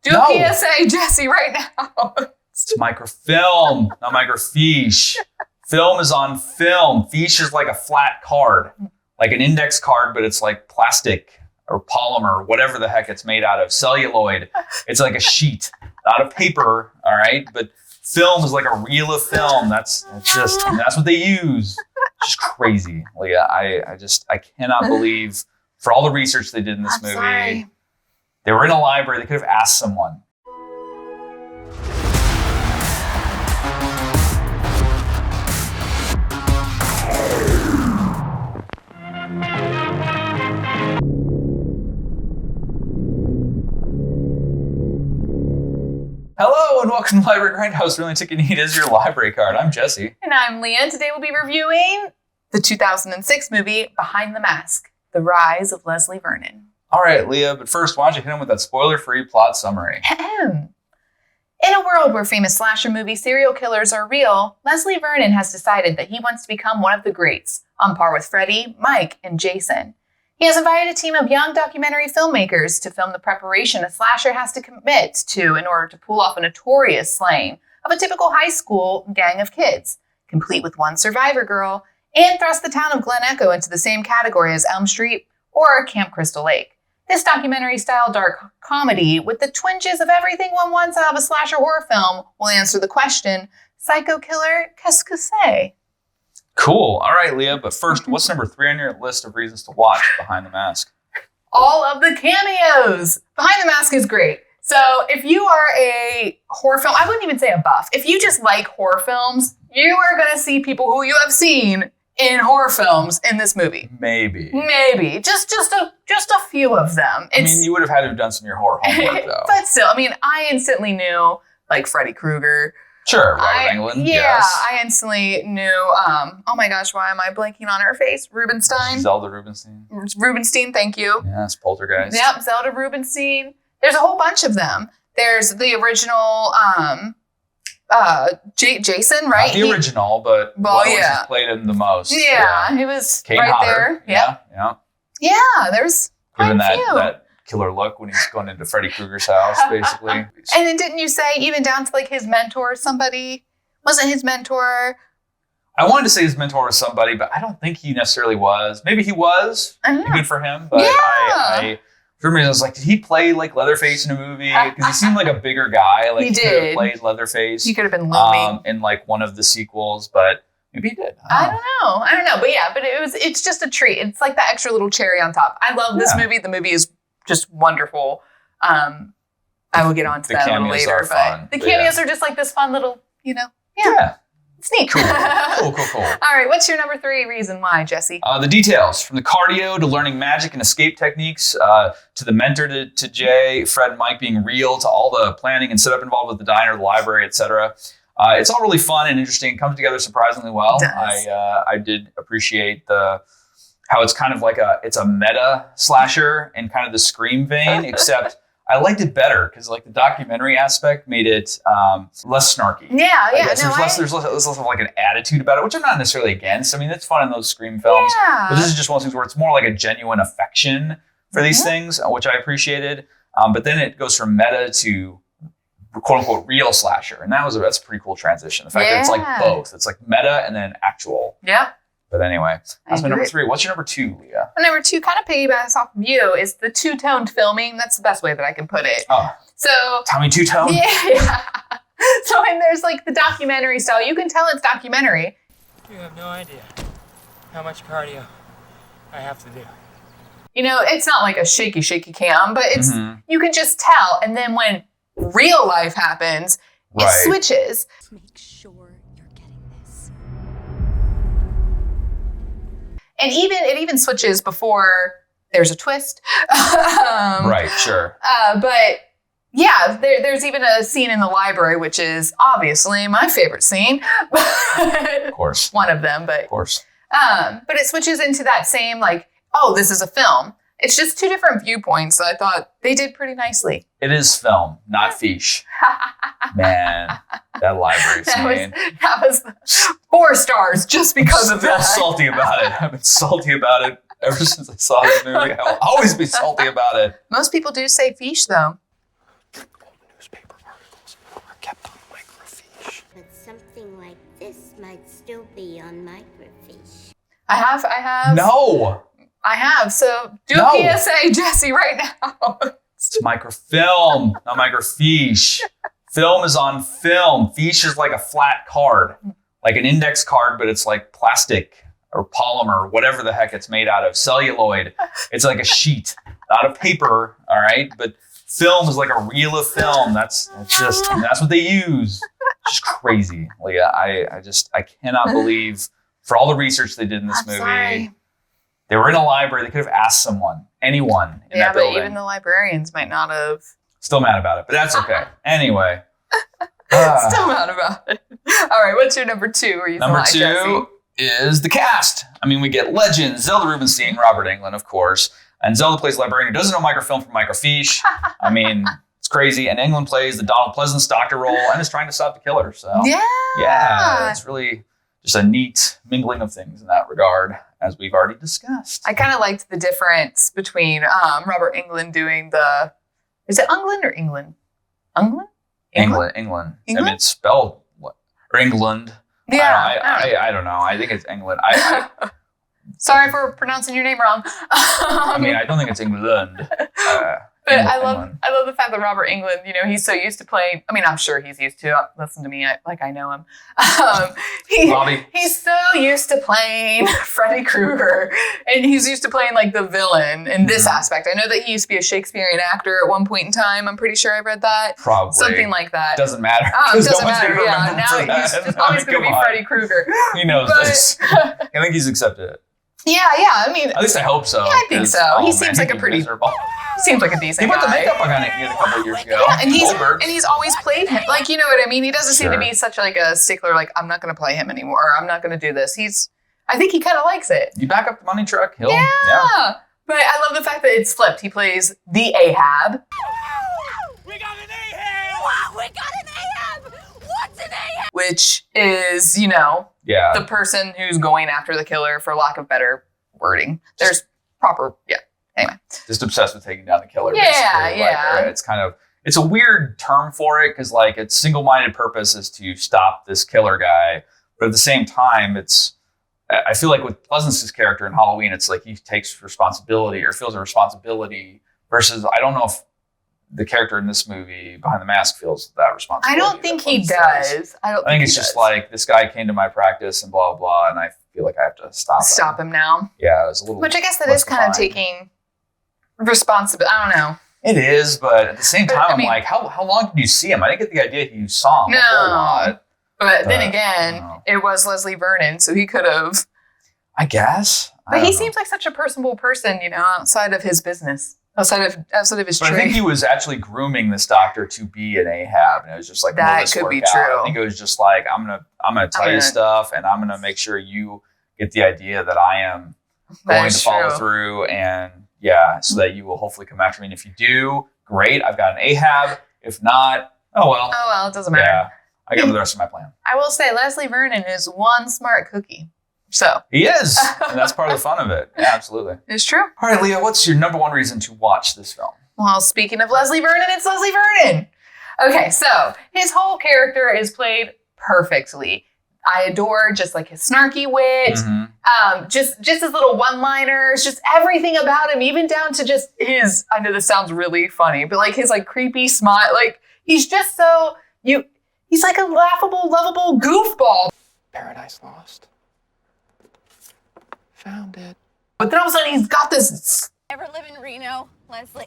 Do a PSA, Jesse, right now. It's microfilm, not microfiche. Film is on film. Fiche is like a flat card, like an index card, but it's like plastic or polymer, whatever the heck it's made out of. Celluloid. It's like a sheet, not a paper, all right? But film is like a reel of film. That's what they use. Just crazy. Leah, I cannot believe, for all the research they did in this movie. Sorry. They were in a library. They could have asked someone. Hello and welcome to Library Grindhouse. The only ticket you need is your library card. I'm Jesse. And I'm Leah. Today we'll be reviewing the 2006 movie Behind the Mask, The Rise of Leslie Vernon. All right, Leah, but first, why don't you hit him with that spoiler-free plot summary? In a world where famous slasher movie serial killers are real, Leslie Vernon has decided that he wants to become one of the greats, on par with Freddy, Mike, and Jason. He has invited a team of young documentary filmmakers to film the preparation a slasher has to commit to in order to pull off a notorious slaying of a typical high school gang of kids, complete with one survivor girl, and thrust the town of Glen Echo into the same category as Elm Street or Camp Crystal Lake. This documentary-style dark comedy, with the twinges of everything one wants out of a slasher horror film, will answer the question, Psycho Killer, qu'est-ce que c'est? Cool. All right, Leah, but first, what's number 3 on your list of reasons to watch Behind the Mask? All of the cameos. Behind the Mask is great. So if you are a horror film, I wouldn't even say a buff. If you just like horror films, you are going to see people who you have seen in horror films in this movie. Maybe. Just a few of them. You would have had to have done some of your horror homework, though. But still, I instantly knew, like, Freddy Krueger. Sure, Robert Englund, yes. I instantly knew, oh my gosh, why am I blanking on her face? Rubenstein? Zelda Rubinstein. Rubenstein, thank you. Yes, Poltergeist. Yep, Zelda Rubinstein. There's a whole bunch of them. There's the original, Jason, right? Not the original, but he's played him the most. Yeah, he was Kane right Hodder. there. Yeah. Yeah, there's quite a few. That killer look when he's going into Freddy Krueger's house, basically. And then didn't you say even down to like his mentor, somebody? Wasn't his mentor? I wanted to say his mentor was somebody, but I don't think he necessarily was. Maybe he was. Good for him. But I for me, I was like, did he play like Leatherface in a movie? Because he seemed like a bigger guy. Like he could have played Leatherface. He could have been looming in like one of the sequels, but maybe he did. I don't know. But yeah, it's just a treat. It's like that extra little cherry on top. I love this movie. The movie is just wonderful. I will get on to that a little later. But the cameos are just like this fun little, Yeah. It's neat. Cool. All right, what's your number 3 reason why, Jesse? The details, from the cardio to learning magic and escape techniques, to the mentor to Jay, Fred and Mike being real, to all the planning and setup involved with the diner, the library, etc. It's all really fun and interesting. It comes together surprisingly well. I did appreciate how it's kind of like it's a meta slasher in kind of the Scream vein, except I liked it better because like the documentary aspect made it less snarky. Yeah. There's less of like an attitude about it, which I'm not necessarily against. It's fun in those Scream films. Yeah. But this is just one of those things where it's more like a genuine affection for these things, which I appreciated. But then it goes from meta to quote unquote real slasher. And that's a pretty cool transition. The fact that it's like both. It's like meta and then actual. Yeah. But anyway, that's my number 3. What's your number 2, Leah? My number 2 kind of piggybacks off of you is the two-toned filming. That's the best way that I can put it. Oh. So Tommy two-tone? Yeah. So when there's like the documentary style, you can tell it's documentary. You have no idea how much cardio I have to do. It's not like a shaky cam, but it's you can just tell. And then when real life happens, it switches. Make sure you're getting this. And it even switches before there's a twist. Right, sure. But yeah, there's even a scene in the library, which is obviously my favorite scene. Of course. One of them, but. Of course. But it switches into that same this is a film. It's just 2 different viewpoints. So I thought they did pretty nicely. It is film, not fiche. Man, that library scene. That was 4 stars just because of that. I'm still salty about it. I've been salty about it ever since I saw this movie. I will always be salty about it. Most people do say fiche, though. still be on microfiche. I have. No. I have. So do No. a PSA, Jesse, right now. It's microfilm, not microfiche. Film is on film. Fiche is like a flat card, like an index card, but it's like plastic or polymer, whatever the heck it's made out of. Celluloid. It's like a sheet, not a paper. All right, but film is like a reel of film. That's what they use. It's just crazy, Leah. I cannot believe for all the research they did in this movie. Sorry. They were in a library. They could have asked someone, anyone in Yeah, that but building. even the librarians might not have. Still mad about it, but that's okay. Anyway. Still mad about it. All right, what's your number 2? Number 2 is the cast. I mean, we get legends, Zelda Rubinstein, Robert Englund, of course. And Zelda plays librarian who doesn't know microfilm from microfiche. I mean, it's crazy. And Englund plays the Donald Pleasance doctor role and is trying to stop the killer. So yeah, it's really just a neat mingling of things in that regard, as we've already discussed. I kind of liked the difference between Robert Englund doing the. Is it Englund or England? England? England. I mean, it's spelled what? Or England. Yeah. I don't know. I think it's England. Sorry for pronouncing your name wrong. I mean, I don't think it's England. But I love the fact that Robert Englund, he's so used to playing. I mean, I'm sure he's used to. Listen to me, I know him. He's so used to playing Freddy Krueger, and he's used to playing like the villain in this aspect. I know that he used to be a Shakespearean actor at one point in time. I'm pretty sure I read that. Probably something like that. Doesn't matter. It doesn't matter. Yeah, now he's just always going to be Freddy Krueger. He knows this. I think he's accepted it. Yeah. I mean, at least I hope so. Yeah, I think so. He seems like a pretty. Miserable. Seems like a decent guy. He put the makeup on it a couple of years ago. Yeah, and he's always played him. Like, you know what I mean? He doesn't seem to be such like a stickler. Like, I'm not going to play him anymore. Or I'm not going to do this. I think he kind of likes it. You back up the money truck, Hill. Yeah. But I love the fact that it's flipped. He plays the Ahab. We got an Ahab! Wow, we got an Ahab! What's an Ahab? Which is, the person who's going after the killer, for lack of better wording. There's proper, anyway. Just obsessed with taking down the killer. Yeah, basically. Like, it's a weird term for it because like its single-minded purpose is to stop this killer guy. But at the same time, I feel like with Pleasance's character in Halloween, it's like he takes responsibility or feels a responsibility versus I don't know if the character in this movie Behind the Mask feels that responsibility. I don't think he does. I think it's just like this guy came to my practice and blah, blah, and I feel like I have to stop him now. Yeah, it was a little. Which I guess that is kind of taking responsibility. I don't know. It is, but at the same time, I'm like, how long did you see him? I didn't get the idea you saw him a whole lot. But then again, it was Leslie Vernon, so he could have. I guess. But he seems like such a personable person, outside of his business, outside of his trade. I think he was actually grooming this doctor to be an Ahab, and it was just like that could be true. I think it was just like I'm gonna tell you stuff, and I'm gonna make sure you get the idea that I am going to follow through, and so that you will hopefully come after me. And if you do, great. I've got an Ahab. If not, oh well. It doesn't matter. Yeah, I got the rest of my plan. I will say Leslie Vernon is one smart cookie. So he is, and that's part of the fun of it. Yeah, absolutely. It's true. All right, Leah, what's your number one reason to watch this film? Well, speaking of Leslie Vernon, it's Leslie Vernon. Okay, so his whole character is played perfectly. I adore just like his snarky wit, just his little one-liners, just everything about him, even down to just his. I know this sounds really funny, but like his like creepy smile, like he's just so he's like a laughable, lovable goofball. Paradise Lost. Found it. But then all of a sudden he's got this. Ever live in Reno, Leslie?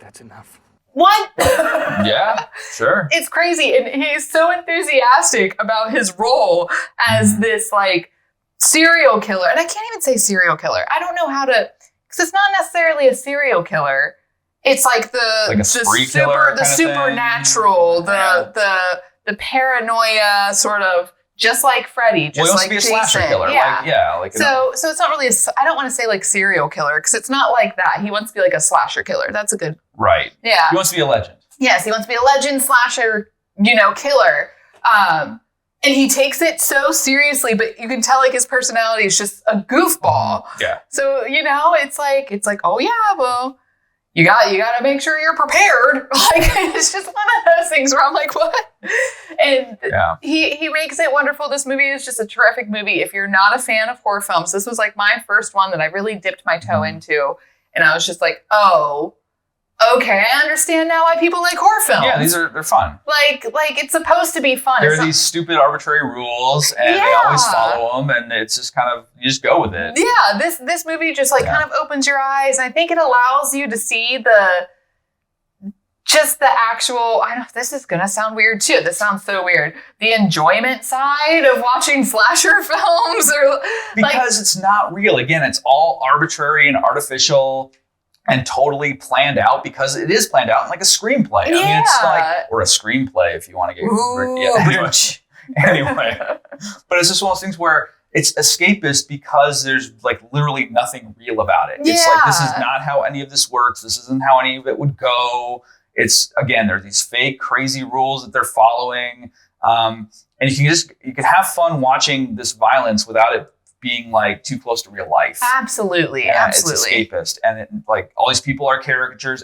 That's enough. What? Yeah, sure. It's crazy. And he's so enthusiastic about his role as this like serial killer. And I can't even say serial killer. I don't know how to, because it's not necessarily a serial killer. It's like the supernatural, the paranoia sort of, just like Freddy, just like Jason. He wants to be a slasher killer. Yeah. So it's not really, I don't want to say like serial killer, because it's not like that. He wants to be like a slasher killer. That's a good. Right. Yeah. He wants to be a legend. Yes, he wants to be a legend slasher, killer. And he takes it so seriously, but you can tell like his personality is just a goofball. Yeah. So, it's like, oh yeah, well, you got to make sure you're prepared. Like, it's just one of those things where I'm like, what? And he makes it wonderful. This movie is just a terrific movie. If you're not a fan of horror films, this was like my first one that I really dipped my toe into. And I was just like, oh, okay, I understand now why people like horror films. Yeah, they're fun. Like it's supposed to be fun. There are these stupid arbitrary rules, and they always follow them, and it's just kind of, you just go with it. Yeah, this movie just kind of opens your eyes, and I think it allows you to see the actual, I don't know, this is going to sound weird too. This sounds so weird. The enjoyment side of watching slasher films. Because it's not real. Again, it's all arbitrary and artificial and totally planned out, because it is planned out in like a screenplay. I mean, it's like, or a screenplay if you want to get anyway. But it's just one of those things where it's escapist because there's like literally nothing real about it. It's like, this is not how any of this works. This isn't how any of it would go. It's, again, there are these fake crazy rules that they're following. And you can have fun watching this violence without it being like too close to real life. Absolutely. It's escapist, and like all these people are caricatures.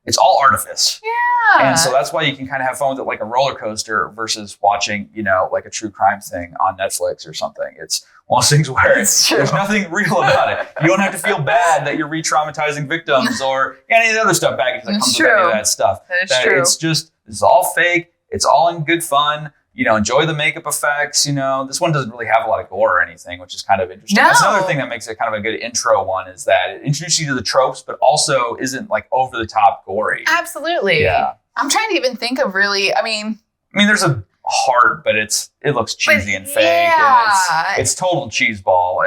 It's all artifice. Yeah. And so that's why you can kind of have fun with it, like a roller coaster, versus watching, like a true crime thing on Netflix or something. It's one of those things where there's nothing real about it. You don't have to feel bad that you're re-traumatizing victims or any of the other stuff baggage that comes with any of that stuff. That is true. It's all fake. It's all in good fun. Enjoy the makeup effects. This one doesn't really have a lot of gore or anything, which is kind of interesting. No. That's another thing that makes it kind of a good intro one, is that it introduces you to the tropes, but also isn't like over the top gory. Absolutely. Yeah. I'm trying to even think of really, I mean, there's a heart, but it looks cheesy and fake. Yeah. And it's total cheese ball.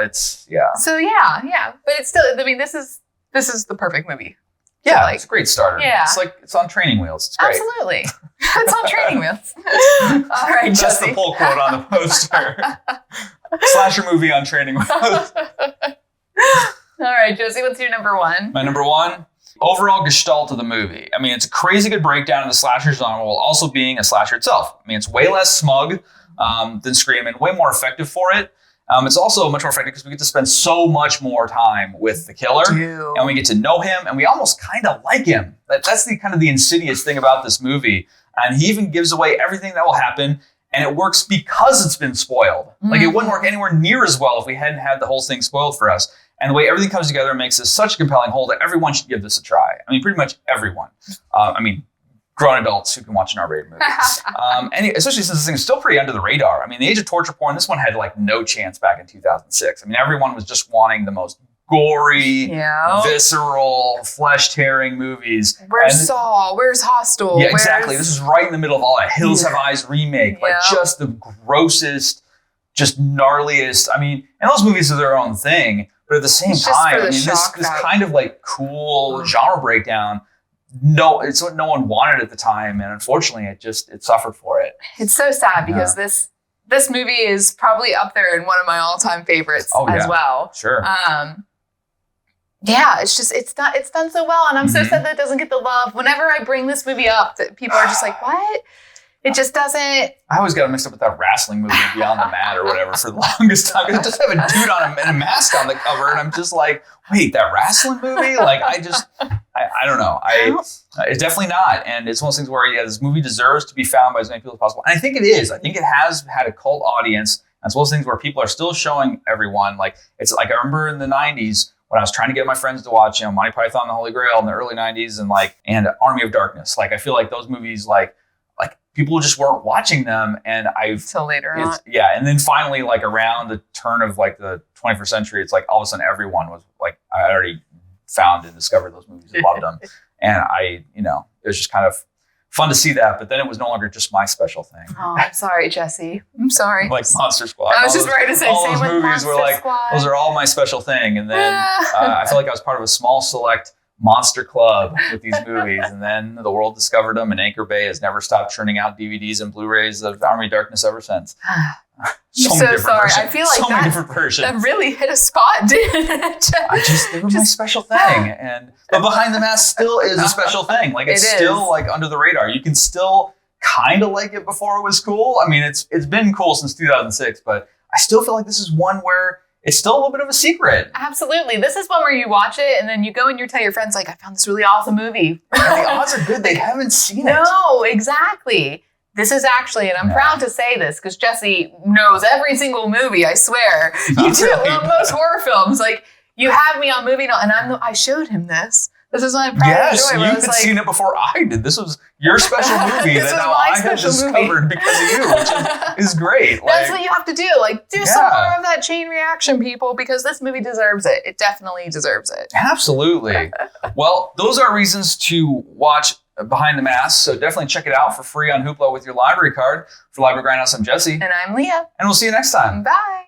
So yeah. But it's still, this is the perfect movie. Yeah, it's a great starter. Yeah. It's on training wheels. It's great. Absolutely. It's on training wheels. All right, Jesse. That's the pull quote on the poster. Slasher movie on training wheels. All right, Josie, what's your number one? My number one, overall gestalt of the movie. It's a crazy good breakdown of the slasher genre while also being a slasher itself. It's way less smug than Scream and way more effective for it. It's also much more effective because we get to spend so much more time with the killer, and we get to know him, and we almost kind of like him. That's the kind of the insidious thing about this movie. And he even gives away everything that will happen, and it works because it's been spoiled. Mm-hmm. Like, it wouldn't work anywhere near as well if we hadn't had the whole thing spoiled for us. And the way everything comes together makes this such a compelling whole that everyone should give this a try. Pretty much everyone. Grown adults who can watch an R-rated movie. And especially since this thing is still pretty under the radar. The age of torture porn, this one had like no chance back in 2006. Everyone was just wanting the most gory, visceral, flesh-tearing movies. Where's Saw? Where's Hostel? Yeah, exactly. This is right in the middle of all that. Hills Have Eyes remake. Like, just the grossest, just gnarliest. And those movies are their own thing. But at the same time, this kind of like cool genre breakdown, it's what no one wanted at the time, and unfortunately it suffered for it. It's so sad because this movie is probably up there in one of my all-time favorites as well. Sure. It's done so well, and I'm so sad that it doesn't get the love. Whenever I bring this movie up, that people are just like, what? It just doesn't. I always got it mixed up with that wrestling movie, Beyond the Mat or whatever, for the longest time. It just have a dude in a mask on the cover, and I'm just like, wait, that wrestling movie? Like, I don't know. It's definitely not. And it's one of those things where, this movie deserves to be found by as many people as possible. And I think it is. I think it has had a cult audience. And it's one of those things where people are still showing everyone. Like, it's like, I remember in the 90s when I was trying to get my friends to watch, Monty Python and the Holy Grail in the early 90s and Army of Darkness. Like, I feel like those movies, like people just weren't watching them, and till later on. Yeah, and then finally, like around the turn of like the 21st century, it's like all of a sudden everyone was like, I already found and discovered those movies and loved them, and it was just kind of fun to see that. But then it was no longer just my special thing. Oh, I'm sorry, Jesse. I'm sorry. Like Monster Squad. I was just ready to say all same those with movies Monster were like Squad. Those are all my special thing, and then I feel like I was part of a small select monster club with these movies, and then the world discovered them, and Anchor Bay has never stopped churning out DVDs and Blu-rays of Army of Darkness ever since. I'm so sorry. I feel like many different versions. That really hit a spot, didn't it? They were my special thing, but Behind the Mask still is a special thing. Like, it's still like under the radar. You can still kind of like it before it was cool. It's been cool since 2006, but I still feel like this is one where it's still a little bit of a secret. Absolutely. This is one where you watch it and then you go and you tell your friends, like, I found this really awesome movie. And the odds are good they haven't seen it. No, exactly. This is actually, and I'm proud to say this because Jesse knows every single movie, I swear. You do most horror films. Like, you have me on movie night, and I showed him this. This is my pride and joy. Yes, you had seen it before I did. This was your special movie that now I have discovered because of you, which is great. That's what you have to do. Like, do some more of that chain reaction, people, because this movie deserves it. It definitely deserves it. Absolutely. Well, those are reasons to watch Behind the Mask, so definitely check it out for free on Hoopla with your library card. For Library Grindhouse, I'm Jesse. And I'm Leah. And we'll see you next time. Bye.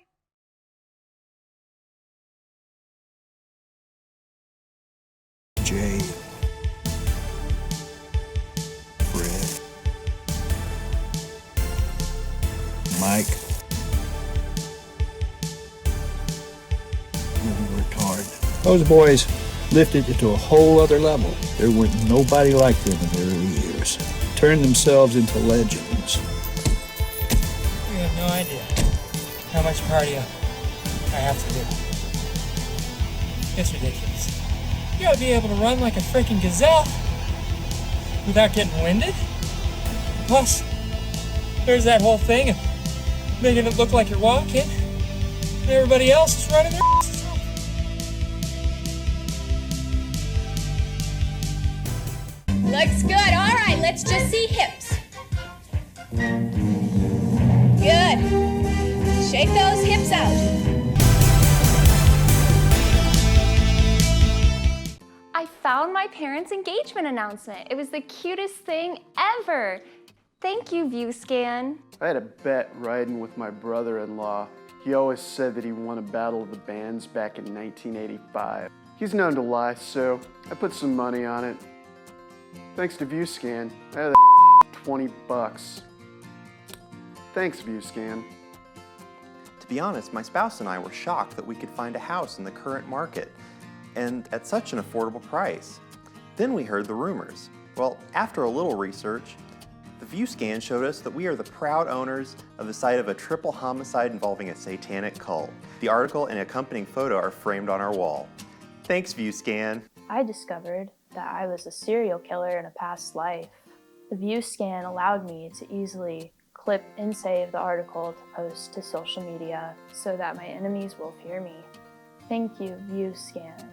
Jay, Fred, Mike. We worked hard. Those boys lifted it to a whole other level. There weren't nobody like them in the early years. Turned themselves into legends. You have no idea how much cardio I have to do. It's ridiculous. You gotta be able to run like a freaking gazelle without getting winded. Plus, there's that whole thing of making it look like you're walking, and everybody else is running their asses off. Looks good. All right, let's just see hips. Good. Shake those hips out. I found my parents' engagement announcement. It was the cutest thing ever. Thank you, ViewScan. I had a bet riding with my brother-in-law. He always said that he won a battle of the bands back in 1985. He's known to lie, so I put some money on it. Thanks to ViewScan, I had $20. Thanks, ViewScan. To be honest, my spouse and I were shocked that we could find a house in the current market, and at such an affordable price. Then we heard the rumors. Well, after a little research, the ViewScan showed us that we are the proud owners of the site of a triple homicide involving a satanic cult. The article and accompanying photo are framed on our wall. Thanks, ViewScan. I discovered that I was a serial killer in a past life. The ViewScan allowed me to easily clip and save the article to post to social media so that my enemies will fear me. Thank you, ViewScan.